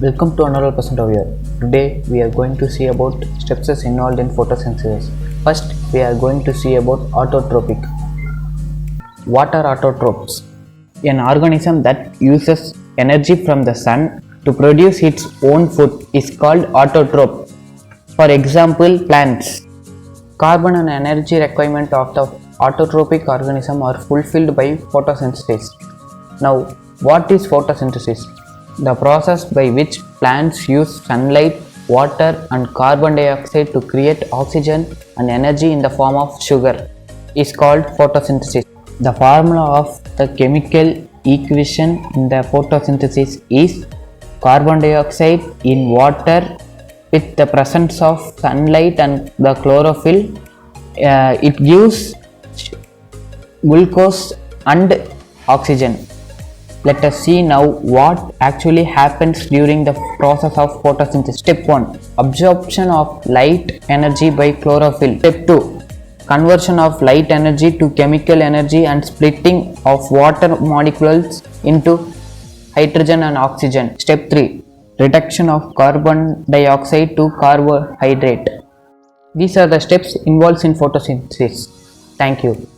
Welcome to another episode of here. Today we are going to see about steps involved in photosynthesis. First, we are going to see about autotrophic. What are autotrophs? An organism that uses energy from the sun to produce its own food is called autotroph. For example, plants. Carbon and energy requirement of the autotrophic organism are fulfilled by photosynthesis. Now, what is photosynthesis? The process by which plants use sunlight, water and carbon dioxide to create oxygen and energy in the form of sugar is called photosynthesis. The formula of the chemical equation in the photosynthesis is carbon dioxide in water with the presence of sunlight and the chlorophyll. It gives glucose and oxygen. Let us see now what actually happens during the process of photosynthesis. Step 1. Absorption of light energy by chlorophyll. Step 2. Conversion of light energy to chemical energy and splitting of water molecules into hydrogen and oxygen. Step 3. Reduction of carbon dioxide to carbohydrate. These are the steps involved in photosynthesis. Thank you.